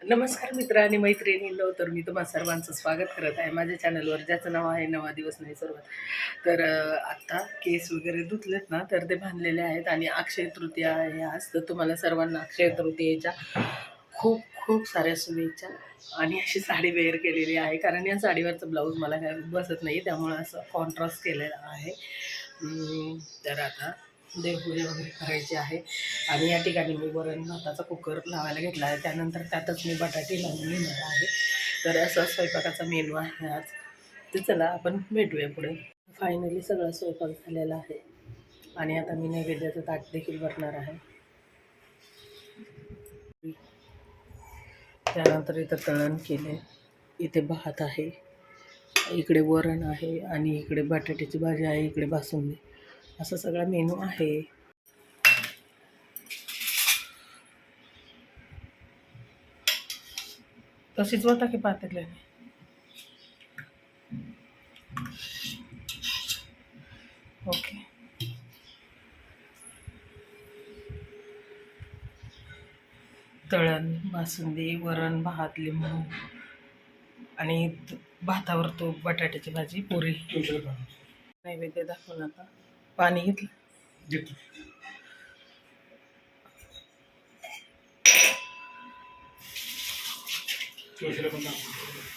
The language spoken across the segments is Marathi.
नमस्कार मित्र आणि मैत्रिणींनो, तर मी तुम्हा सर्वांचं स्वागत करत आहे माझ्या चॅनलवर, ज्याचं नाव आहे नवा दिवस नाही सर्वात. तर आत्ता केस वगैरे धुतलेत ना, तर ते बांधलेले आहेत आणि अक्षय तृतीया आहे आज. तर तुम्हाला सर्वांना अक्षय तृतीयेच्या खूप खूप साऱ्या शुभेच्छा. आणि अशी साडी वेअर केलेली आहे, कारण या साडीवरचं ब्लाऊज मला काय बसत नाही, त्यामुळं असं कॉन्ट्रास्ट केलेलं आहे. तर आता देवपूजा वगैरे करायची आहे. आणि या ठिकाणी मी वरण भाताचा कुकर लावायला घेतला आहे, त्यानंतर त्यातच मी बटाटे लावून घेणार आहे. तर असा स्वयंपाकाचा मेनू आहे आज. तर चला आपण भेटूया पुढे. फायनली सगळा स्वयंपाक झालेला आहे आणि आता मी नैवेद्याचं ताट देखील भरणार आहे. त्यानंतर इथं तळण केले, इथे भात आहे, इकडे वरण आहे आणि इकडे बटाट्याची भाजी आहे, इकडे बासुंदी. असा सगळा मेनू आहे. तशीच होता की पातेल्याने. ओके. तळण, बासुंदी, वरण, भात, लिंबू आणि भातावर तो बटाट्याची भाजी, पुरी. नैवेद्य दाखवून आता पाणी घेतलं.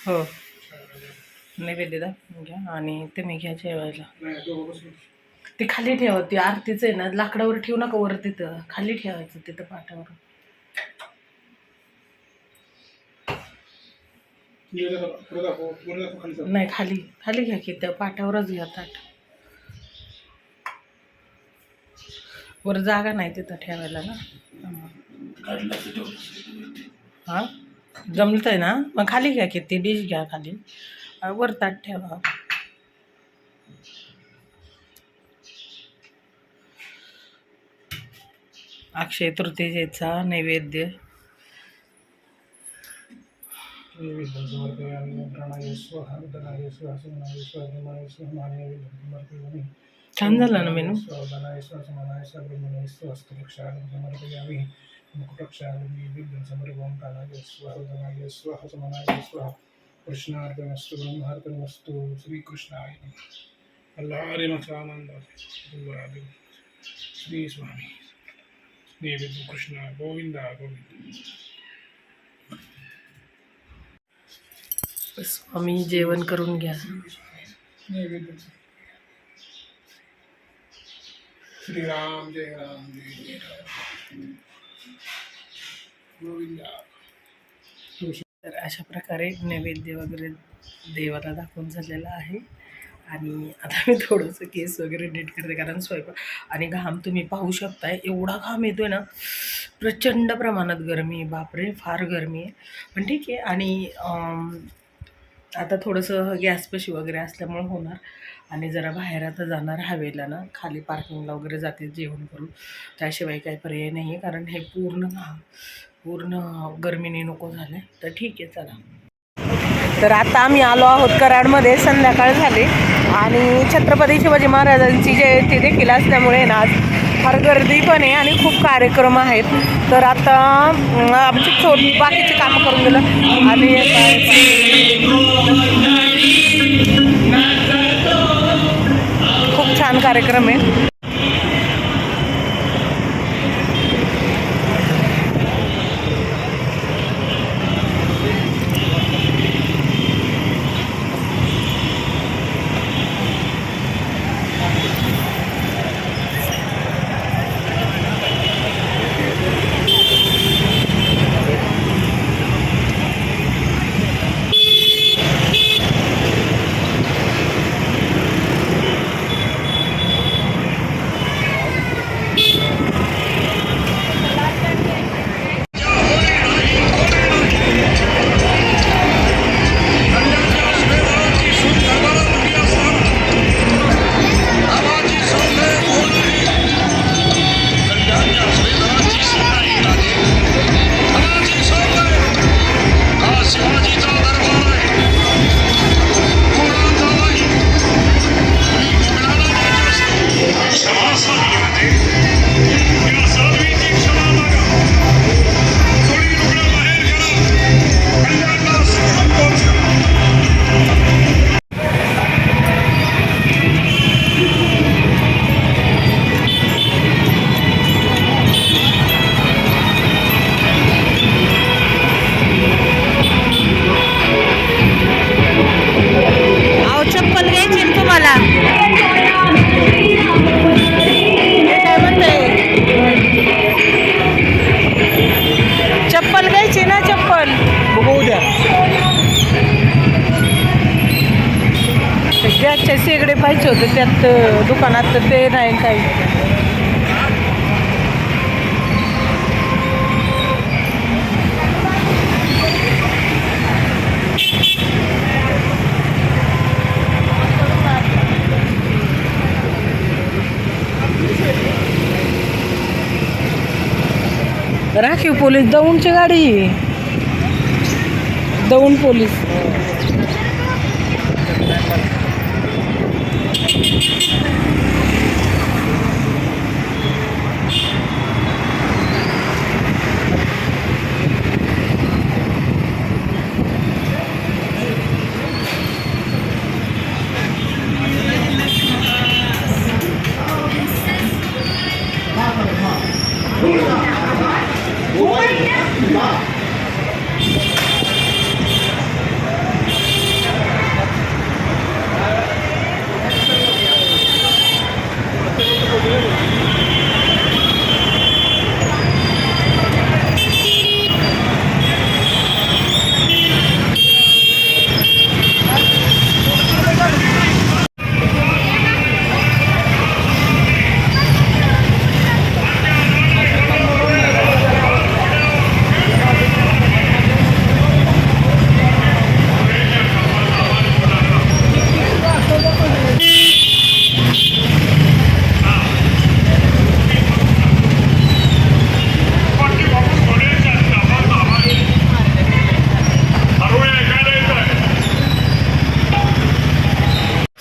हो, नैवेद्य दाखवून घ्या आणि तुम्ही घ्या जेवायला. ते खाली ठेवा, ती आरतीचं आहे ना, लाकडावर ठेवू नका, वर तिथं खाली ठेवायचं, तिथं पाटावर. नाही, खाली खाली घ्या की, त्या पाटावरच घ्या ताट. वर जागा नाही तिथं ठेवायला ना. हां, जमलं आहे ना, मग खाली घ्या की, ती डिश घ्या खाली, वर ताट ठेवा. अक्षय तृतीयेचा नैवेद्य. छान झालं ना मेनू. कृष्णार्पणमस्तु ब्रह्मार्पणमस्तु श्रीकृष्णाय आनंद श्री स्वामी नैवेद्य कृष्ण गोविंदा गोविंद. स्वामी जेवण करून घ्या. श्रीराम जय राम जय जय राम गोविंदा. तर अशा प्रकारे नैवेद्य वगैरे देवाला दाखवून झालेला आहे. आणि आता मी थोडंसं केस वगैरे नीट करते, कारण स्वयंपाक आणि घाम तुम्ही पाहू शकताय, एवढा घाम येतो आहे ना, प्रचंड प्रमाणात गरमी आहे. बापरे, फार गरमी आहे. पण ठीक आहे. आणि आता थोडंसं गॅसपाशी वगैरे असल्यामुळं होणार. आणि जरा बाहेर आता जाणार हवेला ना, खाली पार्किंगला वगैरे जाते जेवण करून. त्याशिवाय काही पर्याय नाही आहे, कारण हे पूर्ण गरमीने नको झालं आहे. तर ठीक आहे, चला. तर आता आम्ही आलो आहोत कराडमध्ये. संध्याकाळ झाली आणि छत्रपती शिवाजी महाराजांची जयंती देखील असल्यामुळे ना आज फार गर्दी पण आहे आणि खूप कार्यक्रम आहेत. तर आता आमची बाकीचे कामं करून दिलं आणि खूप छान कार्यक्रम आहे. मिरच्या शेगडे पाहिजे होते त्यात दुकानात, तर ते नाही काही. राखीव पोलीस, दौंडची गाडी, दौंड पोलीस.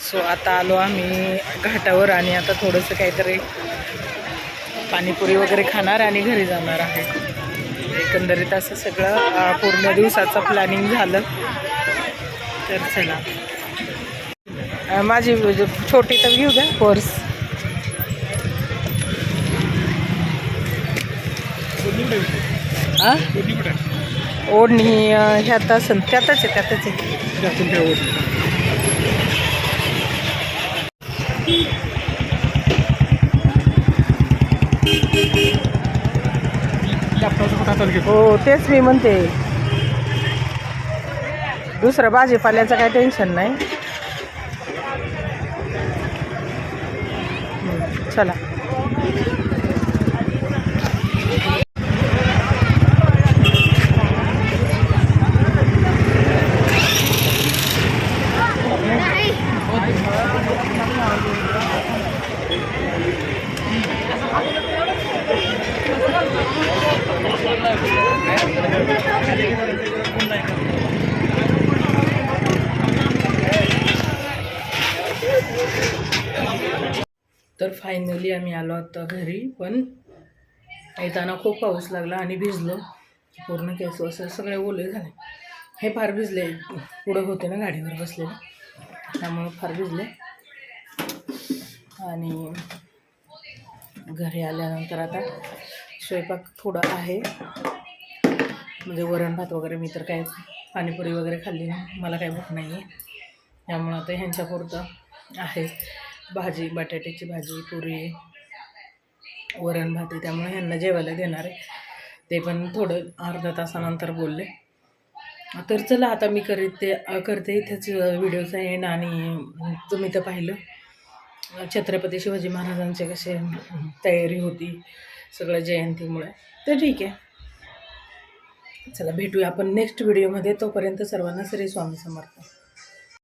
सो आता आलो आम्ही घाटावर आणि आता थोडंसं काहीतरी पाणीपुरी वगैरे खाणार आणि घरी जाणार आहे. एकंदरीत असं सगळं पूर्ण दिवसाचं प्लॅनिंग झालं. तर चला, माझी छोटी तर घेऊ द्या पर्स. ओढणी ह्यात असं त्यातच आहे. हो तेच मी म्हणते, दुसरं भाजीपाल्याचं काही टेन्शन नाही. चला, तर फायनली आम्ही आलो आता घरी. पण येताना खूप पाऊस लागला आणि भिजलो पूर्ण. केस असं सगळे ओले झाले. हे फार भिजले, पुढं होते ना गाडीवर बसलेले, त्यामुळे फार भिजले. आणि घरी आल्यानंतर आता स्वयंपाक थोडा आहे, म्हणजे वरण भात वगैरे. मी तर काय पाणीपुरी वगैरे खाल्ली नाही, मला काही भूक नाही आहे. त्यामुळं आता ह्यांच्यापुरतं आहे. भाजी, बटाट्याची भाजी, पुरी, वरण भात आहे, त्यामुळे ह्यांना जेवायला देणार आहे. ते पण थोडं अर्धा तासानंतर बोलले. तर चला आता मी करते इथेच व्हिडिओचा एंड. आणि तुम्ही तर पाहिलं छत्रपती शिवाजी महाराजांचे कसे तयारी होती सगळं जयंतीमुळे. तर ठीक आहे, चला भेटूया आपण नेक्स्ट व्हिडिओमध्ये. तोपर्यंत सर्वांना श्री स्वामी समर्थ.